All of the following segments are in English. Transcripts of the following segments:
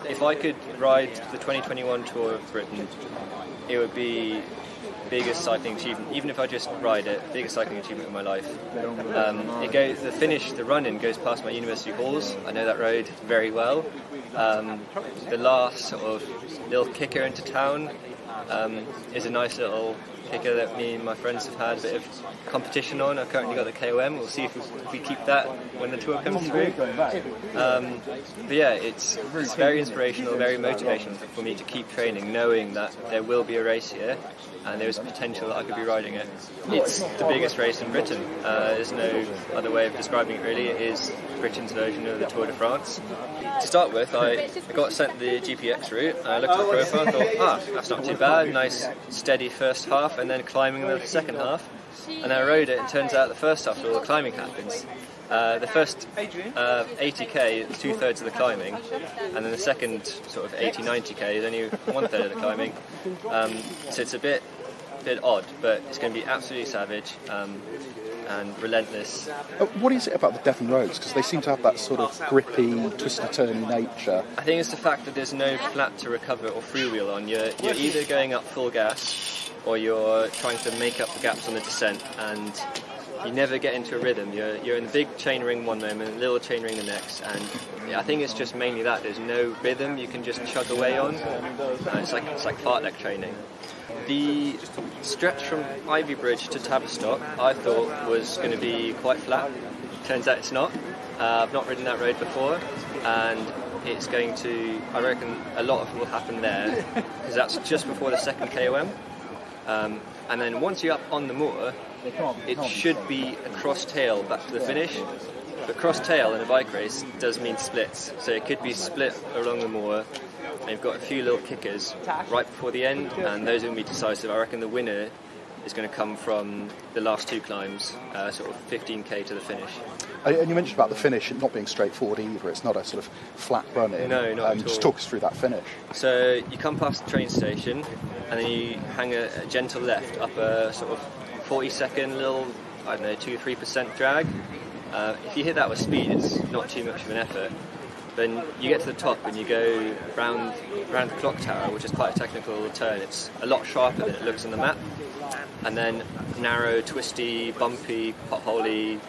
if I could ride the 2021 Tour of Britain, it would be biggest cycling achievement, even if I just ride it, biggest cycling achievement of my life. The run-in goes past my university halls. I know that road very well. The last sort of little kicker into town is a nice little kicker that me and my friends have had a bit of competition on. I've currently got the KOM. We'll see if we keep that when the tour comes through. But yeah, it's very inspirational, very motivational for me to keep training, knowing that there will be a race here and there's potential that I could be riding it. It's the biggest race in Britain. There's no other way of describing it really. It is Britain's version of the Tour de France. To start with, I got sent the GPX route. I looked at the profile and thought, that's not too bad. Nice steady first half and then climbing the second half. And I rode it. It turns out the first half all the climbing happens. The first 80k is 2/3 of the climbing, and then the second sort of 80-90k is only 1/3 of the climbing. So it's a bit odd, but it's going to be absolutely savage and relentless. What is it about the Devon roads? Because they seem to have that sort of grippy, twisty-turny nature. I think it's the fact that there's no flat to recover or freewheel on. You're either going up full gas or you're trying to make up the gaps on the descent, and you never get into a rhythm. You're in the big chain ring one moment, little chain ring the next, and I think it's just mainly that. There's no rhythm you can just chug away on. It's like fartlek training. The stretch from Ivy Bridge to Tavistock I thought was going to be quite flat. Turns out it's not. I've not ridden that road before, and it's going to, I reckon a lot of it will happen there, because that's just before the second KOM. And then once you're up on the moor, it should be a cross-tail back to the finish. But cross-tail in a bike race does mean splits, so it could be split along the moor. And you've got a few little kickers right before the end, and those are going to be decisive. I reckon the winner is going to come from the last two climbs, sort of 15k to the finish. And you mentioned about the finish not being straightforward either. It's not a sort of flat run-in. No, not at all. Just talk us through that finish. So you come past the train station, and then you hang a gentle left up a sort of 40-second little, 2-3% drag. If you hit that with speed, it's not too much of an effort. Then you get to the top and you go round the clock tower, which is quite a technical turn. It's a lot sharper than it looks on the map. And then narrow, twisty, bumpy, potholey,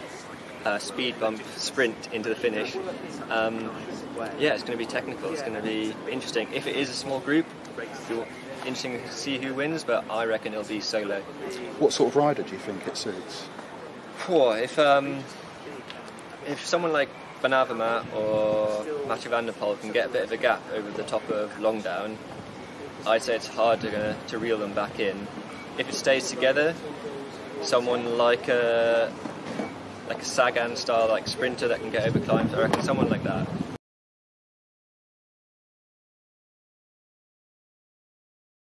speed bump sprint into the finish. It's going to be technical. It's going to be interesting. If it is a small group, it'll be interesting to see who wins, but I reckon it'll be solo. What sort of rider do you think it suits? If someone like Van Avermaet or Mathieu van der Poel can get a bit of a gap over the top of Longdown, I'd say it's hard to reel them back in. If it stays together, someone like a Sagan style sprinter that can get over climbs, I reckon someone like that.